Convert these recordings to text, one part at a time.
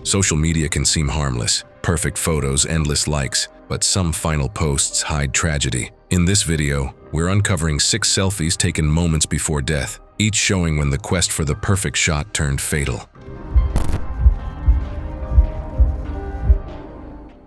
Social media can seem harmless. Perfect photos, endless likes, but some final posts hide tragedy. In this video, we're uncovering 6 selfies taken moments before death, each showing when the quest for the perfect shot turned fatal.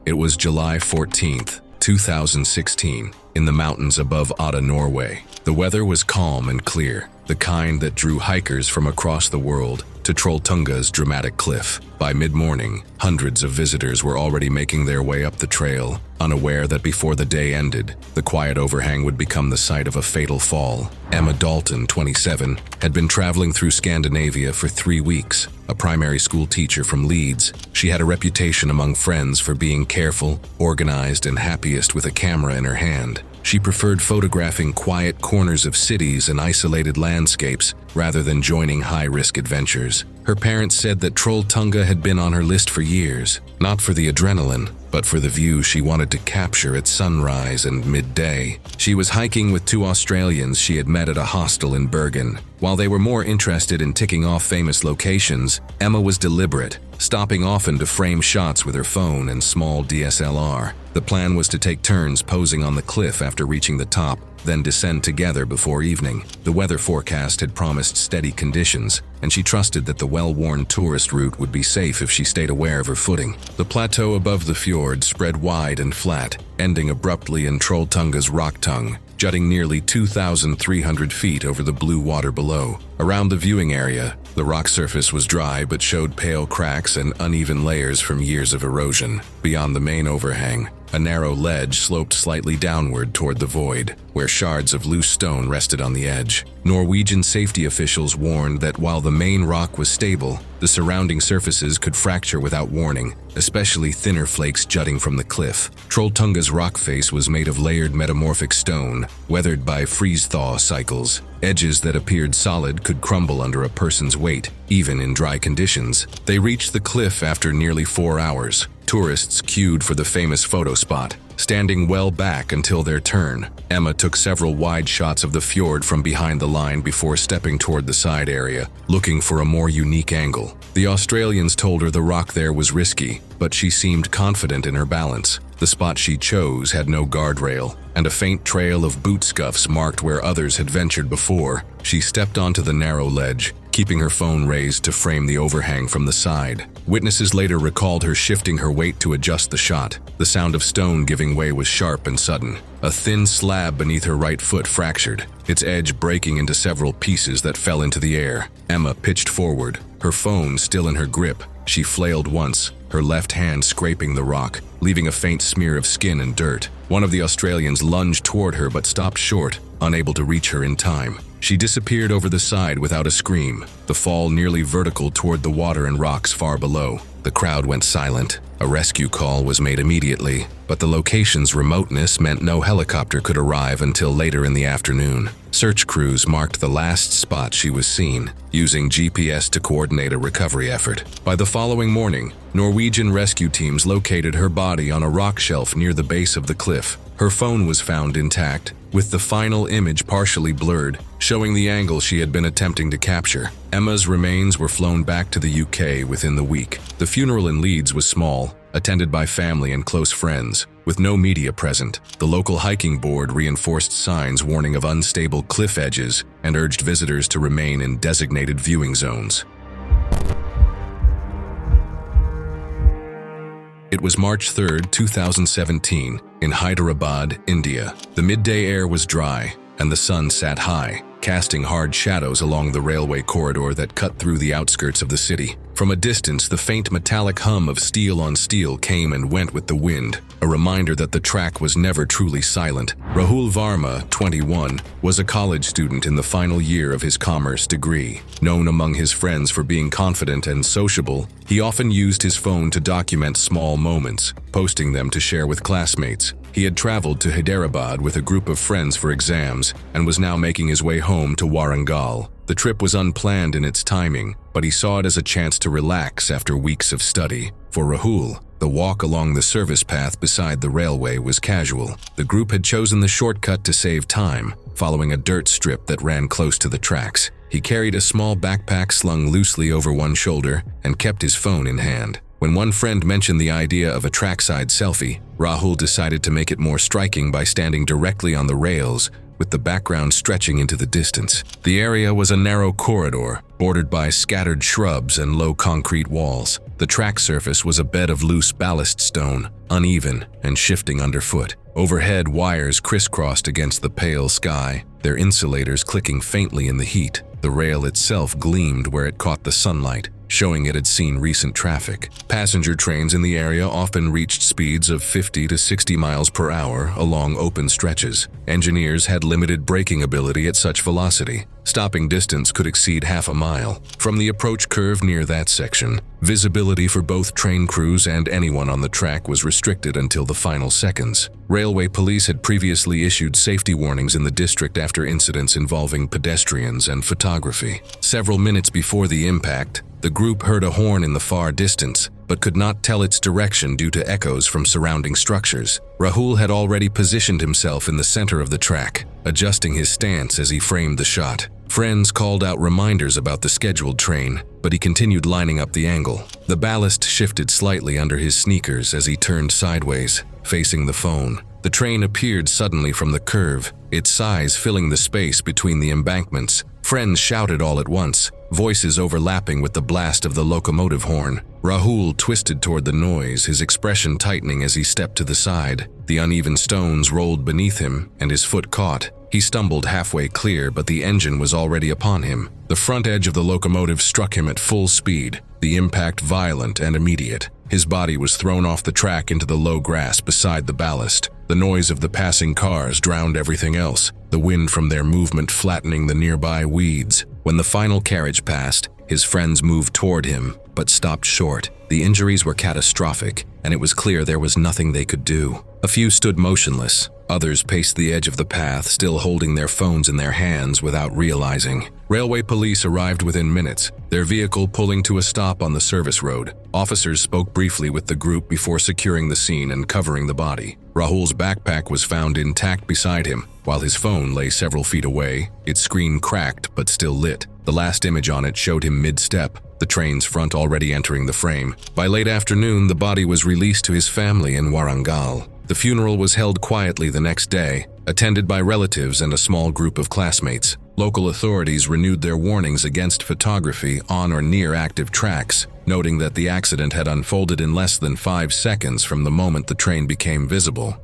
It was July 14th, 2016, in the mountains above Odda, Norway. The weather was calm and clear, the kind that drew hikers from across the world to Trolltunga's dramatic cliff. By mid-morning, hundreds of visitors were already making their way up the trail, unaware that before the day ended, the quiet overhang would become the site of a fatal fall. Emma Dalton, 27, had been traveling through Scandinavia for 3 weeks. A primary school teacher from Leeds, she had a reputation among friends for being careful, organized, and happiest with a camera in her hand. She preferred photographing quiet corners of cities and isolated landscapes rather than joining high-risk adventures. Her parents said that Trolltunga had been on her list for years, not for the adrenaline, but for the view she wanted to capture at sunrise and midday. She was hiking with 2 Australians she had met at a hostel in Bergen. While they were more interested in ticking off famous locations, Emma was deliberate, stopping often to frame shots with her phone and small DSLR. The plan was to take turns posing on the cliff after reaching the top, then descend together before evening. The weather forecast had promised steady conditions, and she trusted that the well-worn tourist route would be safe if she stayed aware of her footing. The plateau above the fjord spread wide and flat, ending abruptly in Trolltunga's rock tongue, jutting nearly 2,300 feet over the blue water below. Around the viewing area, the rock surface was dry but showed pale cracks and uneven layers from years of erosion. Beyond the main overhang, a narrow ledge sloped slightly downward toward the void, where shards of loose stone rested on the edge. Norwegian safety officials warned that while the main rock was stable, the surrounding surfaces could fracture without warning, especially thinner flakes jutting from the cliff. Trolltunga's rock face was made of layered metamorphic stone, weathered by freeze-thaw cycles. Edges that appeared solid could crumble under a person's weight, even in dry conditions. They reached the cliff after nearly 4 hours. Tourists queued for the famous photo spot, standing well back until their turn. Emma took several wide shots of the fjord from behind the line before stepping toward the side area, looking for a more unique angle. The Australians told her the rock there was risky, but she seemed confident in her balance. The spot she chose had no guardrail, and a faint trail of boot scuffs marked where others had ventured before. She stepped onto the narrow ledge, keeping her phone raised to frame the overhang from the side. Witnesses later recalled her shifting her weight to adjust the shot. The sound of stone giving way was sharp and sudden. A thin slab beneath her right foot fractured, its edge breaking into several pieces that fell into the air. Emma pitched forward, her phone still in her grip. She flailed once, her left hand scraping the rock, leaving a faint smear of skin and dirt. One of the Australians lunged toward her but stopped short, unable to reach her in time. She disappeared over the side without a scream, the fall nearly vertical toward the water and rocks far below. The crowd went silent. A rescue call was made immediately, but the location's remoteness meant no helicopter could arrive until later in the afternoon. Search crews marked the last spot she was seen, using GPS to coordinate a recovery effort. By the following morning, Norwegian rescue teams located her body on a rock shelf near the base of the cliff. Her phone was found intact, with the final image partially blurred, showing the angle she had been attempting to capture. Emma's remains were flown back to the UK within the week. The funeral in Leeds was small, attended by family and close friends, with no media present. The local hiking board reinforced signs warning of unstable cliff edges and urged visitors to remain in designated viewing zones. It was March 3, 2017, in Hyderabad, India. The midday air was dry, and the sun sat high, casting hard shadows along the railway corridor that cut through the outskirts of the city. From a distance, the faint metallic hum of steel on steel came and went with the wind, a reminder that the track was never truly silent. Rahul Varma, 21, was a college student in the final year of his commerce degree. Known among his friends for being confident and sociable, he often used his phone to document small moments, posting them to share with classmates. He had traveled to Hyderabad with a group of friends for exams and was now making his way home to Warangal. The trip was unplanned in its timing, but he saw it as a chance to relax after weeks of study. For Rahul, the walk along the service path beside the railway was casual. The group had chosen the shortcut to save time, following a dirt strip that ran close to the tracks. He carried a small backpack slung loosely over one shoulder and kept his phone in hand. When one friend mentioned the idea of a trackside selfie, Rahul decided to make it more striking by standing directly on the rails, with the background stretching into the distance. The area was a narrow corridor, bordered by scattered shrubs and low concrete walls. The track surface was a bed of loose ballast stone, uneven and shifting underfoot. Overhead, wires crisscrossed against the pale sky, their insulators clicking faintly in the heat. The rail itself gleamed where it caught the sunlight, showing it had seen recent traffic. Passenger trains in the area often reached speeds of 50 to 60 miles per hour along open stretches. Engineers had limited braking ability at such velocity. Stopping distance could exceed half a mile. From the approach curve near that section, visibility for both train crews and anyone on the track was restricted until the final seconds. Railway police had previously issued safety warnings in the district after incidents involving pedestrians and photography. Several minutes before the impact, the group heard a horn in the far distance, but could not tell its direction due to echoes from surrounding structures. Rahul had already positioned himself in the center of the track, adjusting his stance as he framed the shot. Friends called out reminders about the scheduled train, but he continued lining up the angle. The ballast shifted slightly under his sneakers as he turned sideways, facing the phone. The train appeared suddenly from the curve, its size filling the space between the embankments. Friends shouted all at once, voices overlapping with the blast of the locomotive horn. Rahul twisted toward the noise, his expression tightening as he stepped to the side. The uneven stones rolled beneath him, and his foot caught. He stumbled halfway clear, but the engine was already upon him. The front edge of the locomotive struck him at full speed, the impact violent and immediate. His body was thrown off the track into the low grass beside the ballast. The noise of the passing cars drowned everything else, the wind from their movement flattening the nearby weeds. When the final carriage passed, his friends moved toward him, but stopped short. The injuries were catastrophic, and it was clear there was nothing they could do. A few stood motionless. Others paced the edge of the path, still holding their phones in their hands without realizing. Railway police arrived within minutes, their vehicle pulling to a stop on the service road. Officers spoke briefly with the group before securing the scene and covering the body. Rahul's backpack was found intact beside him, while his phone lay several feet away, its screen cracked but still lit. The last image on it showed him mid-step, the train's front already entering the frame. By late afternoon, the body was released to his family in Warangal. The funeral was held quietly the next day, attended by relatives and a small group of classmates. Local authorities renewed their warnings against photography on or near active tracks, noting that the accident had unfolded in less than 5 seconds from the moment the train became visible.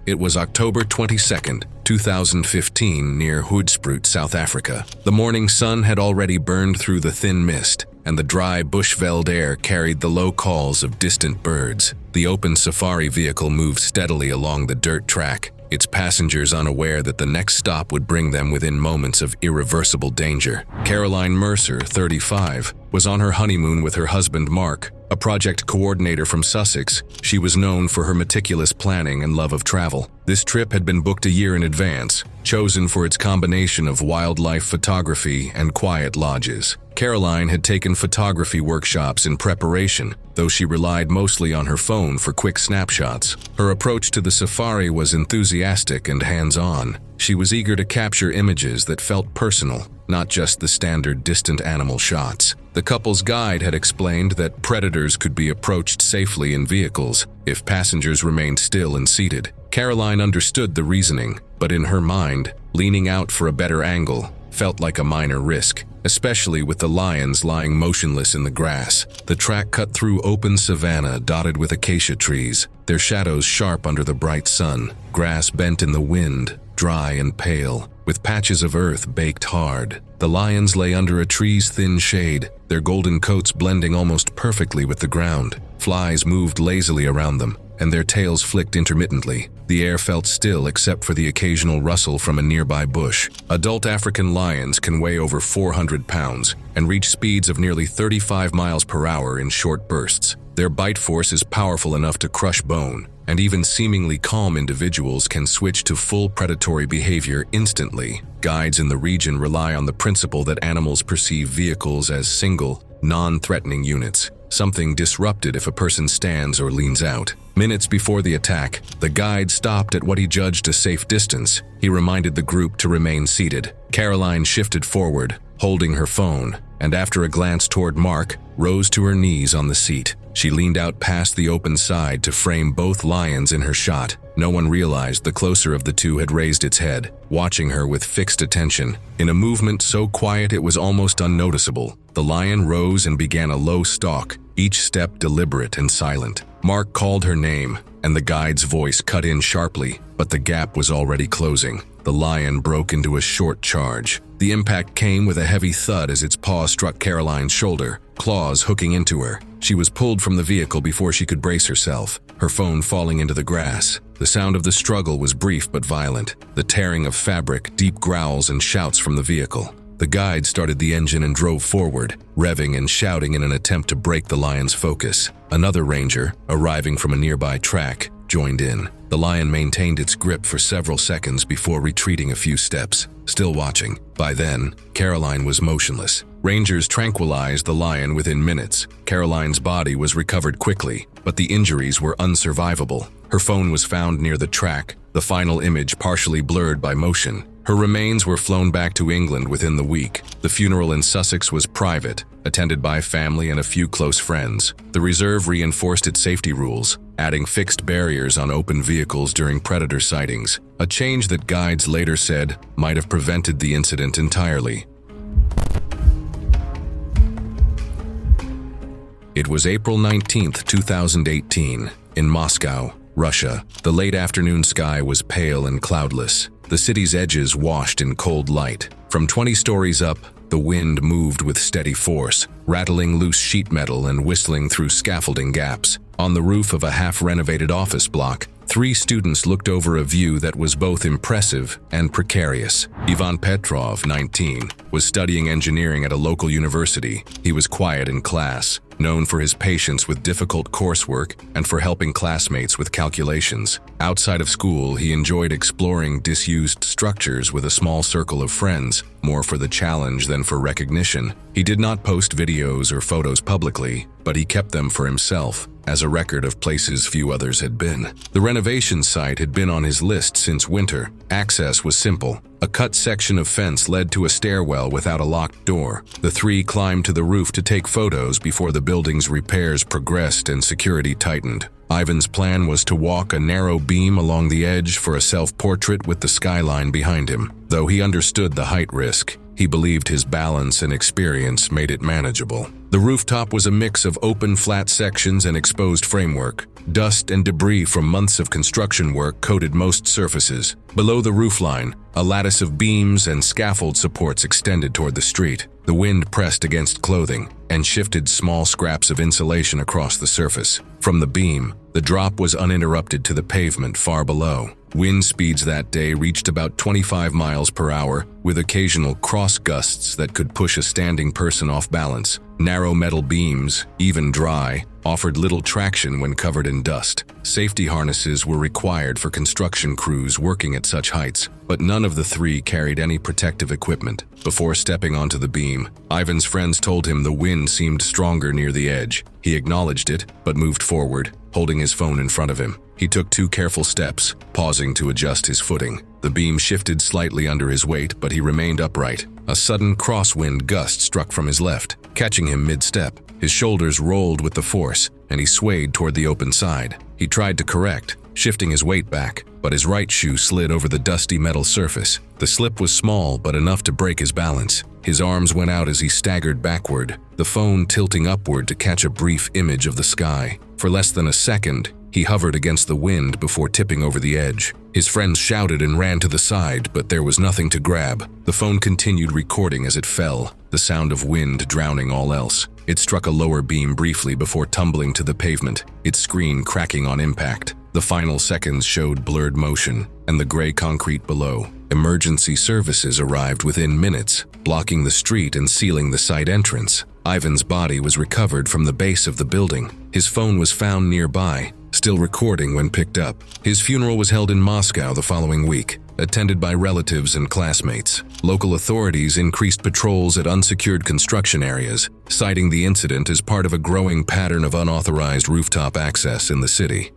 It was October 22nd, 2015, near Hoedspruit, South Africa. The morning sun had already burned through the thin mist, and the dry bush-veld air carried the low calls of distant birds. The open safari vehicle moved steadily along the dirt track, its passengers unaware that the next stop would bring them within moments of irreversible danger. Caroline Mercer, 35, was on her honeymoon with her husband Mark, a project coordinator from Sussex. She was known for her meticulous planning and love of travel. This trip had been booked a year in advance, chosen for its combination of wildlife photography and quiet lodges. Caroline had taken photography workshops in preparation, though she relied mostly on her phone for quick snapshots. Her approach to the safari was enthusiastic and hands-on. She was eager to capture images that felt personal, not just the standard distant animal shots. The couple's guide had explained that predators could be approached safely in vehicles if passengers remained still and seated. Caroline understood the reasoning, but in her mind, leaning out for a better angle felt like a minor risk, especially with the lions lying motionless in the grass. The track cut through open savanna dotted with acacia trees, their shadows sharp under the bright sun. Grass bent in the wind, dry and pale, with patches of earth baked hard. The lions lay under a tree's thin shade, their golden coats blending almost perfectly with the ground. Flies moved lazily around them, and their tails flicked intermittently. The air felt still except for the occasional rustle from a nearby bush. Adult African lions can weigh over 400 pounds and reach speeds of nearly 35 miles per hour in short bursts. Their bite force is powerful enough to crush bone, and even seemingly calm individuals can switch to full predatory behavior instantly. Guides in the region rely on the principle that animals perceive vehicles as single, non-threatening units, something disrupted if a person stands or leans out. Minutes before the attack, the guide stopped at what he judged a safe distance. He reminded the group to remain seated. Caroline shifted forward, holding her phone, and after a glance toward Mark, rose to her knees on the seat. She leaned out past the open side to frame both lions in her shot. No one realized the closer of the two had raised its head, watching her with fixed attention. In a movement so quiet it was almost unnoticeable, the lion rose and began a low stalk, each step deliberate and silent. Mark called her name, and the guide's voice cut in sharply, but the gap was already closing. The lion broke into a short charge. The impact came with a heavy thud as its paw struck Caroline's shoulder, claws hooking into her. She was pulled from the vehicle before she could brace herself, her phone falling into the grass. The sound of the struggle was brief but violent, the tearing of fabric, deep growls and shouts from the vehicle. The guide started the engine and drove forward, revving and shouting in an attempt to break the lion's focus. Another ranger, arriving from a nearby track, joined in. The lion maintained its grip for several seconds before retreating a few steps, still watching. By then, Caroline was motionless. Rangers tranquilized the lion within minutes. Caroline's body was recovered quickly, but the injuries were unsurvivable. Her phone was found near the track, the final image partially blurred by motion. Her remains were flown back to England within the week. The funeral in Sussex was private, attended by family and a few close friends. The reserve reinforced its safety rules, adding fixed barriers on open vehicles during predator sightings, a change that guides later said might have prevented the incident entirely. It was April 19, 2018, in Moscow, Russia. The late afternoon sky was pale and cloudless, the city's edges washed in cold light. From 20 stories up, the wind moved with steady force, rattling loose sheet metal and whistling through scaffolding gaps. On the roof of a half-renovated office block, 3 students looked over a view that was both impressive and precarious. Ivan Petrov, 19, was studying engineering at a local university. He was quiet in class, known for his patience with difficult coursework and for helping classmates with calculations. Outside of school, he enjoyed exploring disused structures with a small circle of friends, more for the challenge than for recognition. He did not post videos or photos publicly, but he kept them for himself, as a record of places few others had been. The renovation site had been on his list since winter. Access was simple. A cut section of fence led to a stairwell without a locked door. The 3 climbed to the roof to take photos before the building's repairs progressed and security tightened. Ivan's plan was to walk a narrow beam along the edge for a self-portrait with the skyline behind him. Though he understood the height risk, he believed his balance and experience made it manageable. The rooftop was a mix of open flat sections and exposed framework. Dust and debris from months of construction work coated most surfaces. Below the roofline, a lattice of beams and scaffold supports extended toward the street. The wind pressed against clothing and shifted small scraps of insulation across the surface. From the beam, the drop was uninterrupted to the pavement far below. Wind speeds that day reached about 25 miles per hour, with occasional cross gusts that could push a standing person off balance. Narrow metal beams, even dry, offered little traction when covered in dust. Safety harnesses were required for construction crews working at such heights, but none of the 3 carried any protective equipment. Before stepping onto the beam, Ivan's friends told him the wind seemed stronger near the edge. He acknowledged it, but moved forward, holding his phone in front of him. He took 2 careful steps, pausing to adjust his footing. The beam shifted slightly under his weight, but he remained upright. A sudden crosswind gust struck from his left, catching him mid-step. His shoulders rolled with the force, and he swayed toward the open side. He tried to correct, shifting his weight back, but his right shoe slid over the dusty metal surface. The slip was small, but enough to break his balance. His arms went out as he staggered backward, the phone tilting upward to catch a brief image of the sky. For less than a second, he hovered against the wind before tipping over the edge. His friends shouted and ran to the side, but there was nothing to grab. The phone continued recording as it fell, the sound of wind drowning all else. It struck a lower beam briefly before tumbling to the pavement, its screen cracking on impact. The final seconds showed blurred motion and the gray concrete below. Emergency services arrived within minutes, blocking the street and sealing the site entrance. Ivan's body was recovered from the base of the building. His phone was found nearby, still recording when picked up. His funeral was held in Moscow the following week, attended by relatives and classmates. Local authorities increased patrols at unsecured construction areas, citing the incident as part of a growing pattern of unauthorized rooftop access in the city.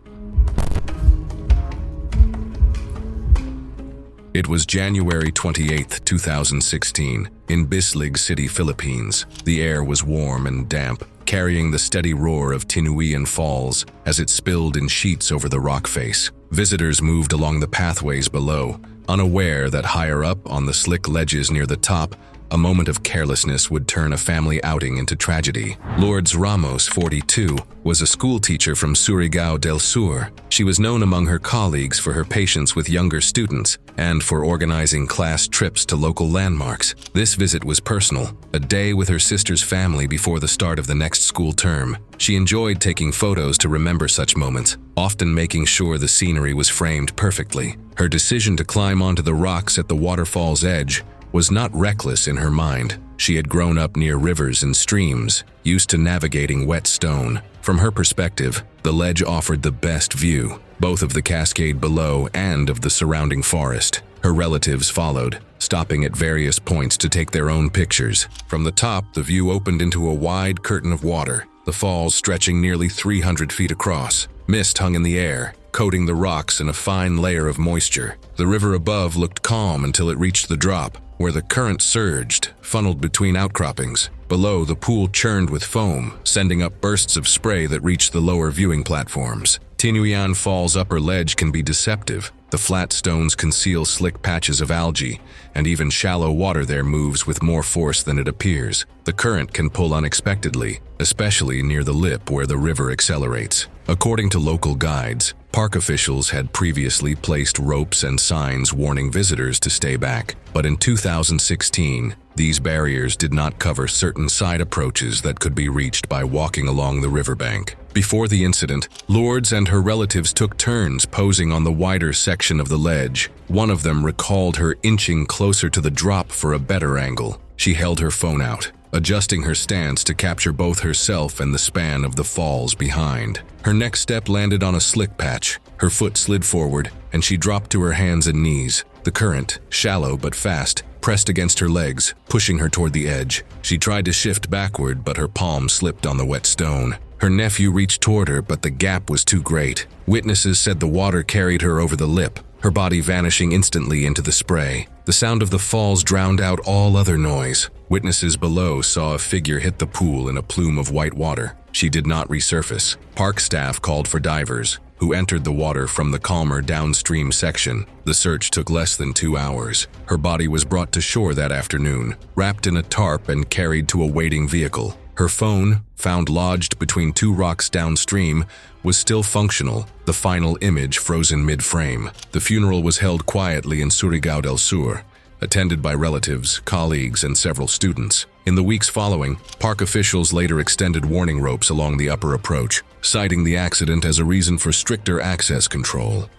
It was January 28, 2016, in Bislig City, Philippines. The air was warm and damp, carrying the steady roar of Tinuian Falls as it spilled in sheets over the rock face. Visitors moved along the pathways below, unaware that higher up on the slick ledges near the top, a moment of carelessness would turn a family outing into tragedy. Lourdes Ramos, 42, was a school teacher from Surigao del Sur. She was known among her colleagues for her patience with younger students and for organizing class trips to local landmarks. This visit was personal, a day with her sister's family before the start of the next school term. She enjoyed taking photos to remember such moments, often making sure the scenery was framed perfectly. Her decision to climb onto the rocks at the waterfall's edge was not reckless in her mind. She had grown up near rivers and streams, used to navigating wet stone. From her perspective, the ledge offered the best view, both of the cascade below and of the surrounding forest. Her relatives followed, stopping at various points to take their own pictures. From the top, the view opened into a wide curtain of water, the falls stretching nearly 300 feet across. Mist hung in the air, coating the rocks in a fine layer of moisture. The river above looked calm until it reached the drop, where the current surged, funneled between outcroppings. Below, the pool churned with foam, sending up bursts of spray that reached the lower viewing platforms. Tinuian Falls' upper ledge can be deceptive. The flat stones conceal slick patches of algae, and even shallow water there moves with more force than it appears. The current can pull unexpectedly, especially near the lip where the river accelerates. According to local guides, park officials had previously placed ropes and signs warning visitors to stay back, but in 2016, these barriers did not cover certain side approaches that could be reached by walking along the riverbank. Before the incident, Lourdes and her relatives took turns posing on the wider section of the ledge. One of them recalled her inching closer to the drop for a better angle. She held her phone out, adjusting her stance to capture both herself and the span of the falls behind. Her next step landed on a slick patch. Her foot slid forward, and she dropped to her hands and knees. The current, shallow but fast, pressed against her legs, pushing her toward the edge. She tried to shift backward, but her palm slipped on the wet stone. Her nephew reached toward her, but the gap was too great. Witnesses said the water carried her over the lip, her body vanishing instantly into the spray. The sound of the falls drowned out all other noise. Witnesses below saw a figure hit the pool in a plume of white water. She did not resurface. Park staff called for divers, who entered the water from the calmer downstream section. The search took less than 2 hours. Her body was brought to shore that afternoon, wrapped in a tarp and carried to a waiting vehicle. Her phone, found lodged between 2 rocks downstream, was still functional, the final image frozen mid-frame. The funeral was held quietly in Surigao del Sur, attended by relatives, colleagues, and several students. In the weeks following, park officials later extended warning ropes along the upper approach, citing the accident as a reason for stricter access control.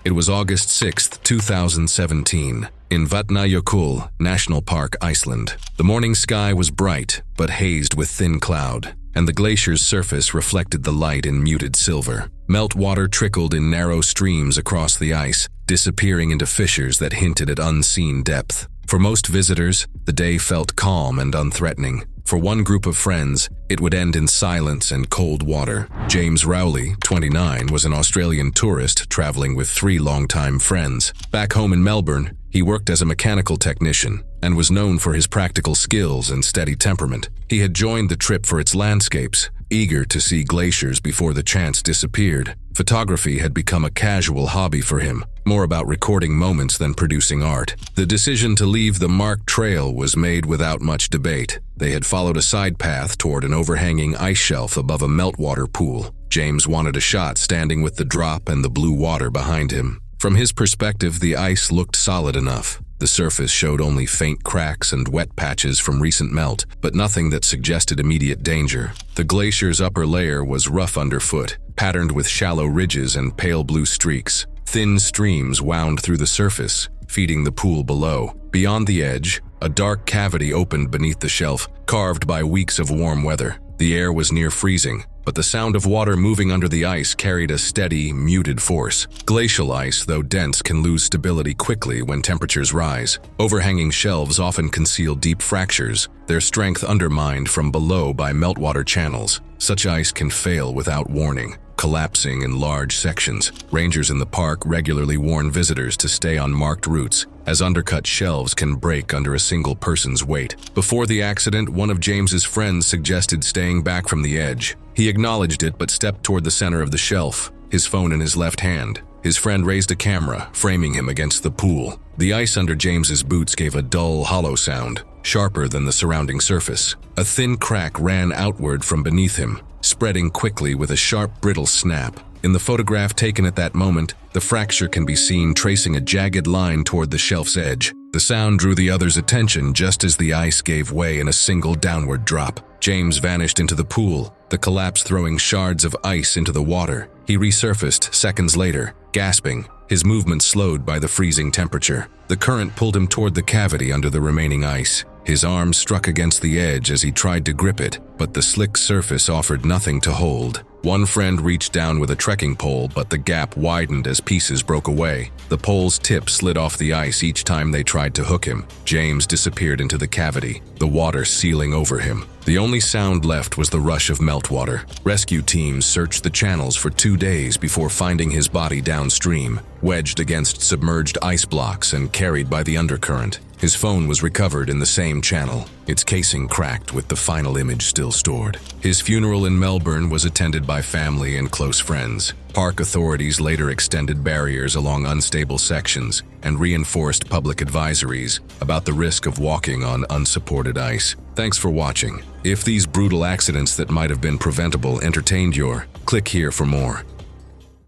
It was August 6, 2017, in Vatnajökull National Park, Iceland. The morning sky was bright, but hazed with thin cloud, and the glacier's surface reflected the light in muted silver. Meltwater trickled in narrow streams across the ice, disappearing into fissures that hinted at unseen depth. For most visitors, the day felt calm and unthreatening. For one group of friends, it would end in silence and cold water. James Rowley, 29, was an Australian tourist traveling with 3 longtime friends. Back home in Melbourne, he worked as a mechanical technician and was known for his practical skills and steady temperament. He had joined the trip for its landscapes, eager to see glaciers before the chance disappeared. Photography had become a casual hobby for him, more about recording moments than producing art. The decision to leave the marked trail was made without much debate. They had followed a side path toward an overhanging ice shelf above a meltwater pool. James wanted a shot standing with the drop and the blue water behind him. From his perspective, the ice looked solid enough. The surface showed only faint cracks and wet patches from recent melt, but nothing that suggested immediate danger. The glacier's upper layer was rough underfoot, patterned with shallow ridges and pale blue streaks. Thin streams wound through the surface, feeding the pool below. Beyond the edge, a dark cavity opened beneath the shelf, carved by weeks of warm weather. The air was near freezing, but the sound of water moving under the ice carried a steady, muted force. Glacial ice, though dense, can lose stability quickly when temperatures rise. Overhanging shelves often conceal deep fractures, their strength undermined from below by meltwater channels. Such ice can fail without warning. collapsing in large sections. Rangers in the park regularly warn visitors to stay on marked routes, as undercut shelves can break under a single person's weight. Before the accident, one of James's friends suggested staying back from the edge. He acknowledged it but stepped toward the center of the shelf, his phone in his left hand. His friend raised a camera, framing him against the pool. The ice under James's boots gave a dull, hollow sound, sharper than the surrounding surface. A thin crack ran outward from beneath him, spreading quickly with a sharp, brittle snap. In the photograph taken at that moment, the fracture can be seen tracing a jagged line toward the shelf's edge. The sound drew the others' attention just as the ice gave way in a single downward drop. James vanished into the pool, the collapse throwing shards of ice into the water. He resurfaced seconds later, gasping, his movement slowed by the freezing temperature. The current pulled him toward the cavity under the remaining ice. His arm struck against the edge as he tried to grip it, but the slick surface offered nothing to hold. One friend reached down with a trekking pole, but the gap widened as pieces broke away. The pole's tip slid off the ice each time they tried to hook him. James disappeared into the cavity, the water sealing over him. The only sound left was the rush of meltwater. Rescue teams searched the channels for 2 days before finding his body downstream, wedged against submerged ice blocks and carried by the undercurrent. His phone was recovered in the same channel, its casing cracked with the final image still stored. His funeral in Melbourne was attended by family and close friends. Park authorities later extended barriers along unstable sections and reinforced public advisories about the risk of walking on unsupported ice. Thanks for watching. If these brutal accidents that might have been preventable entertained your, click here for more.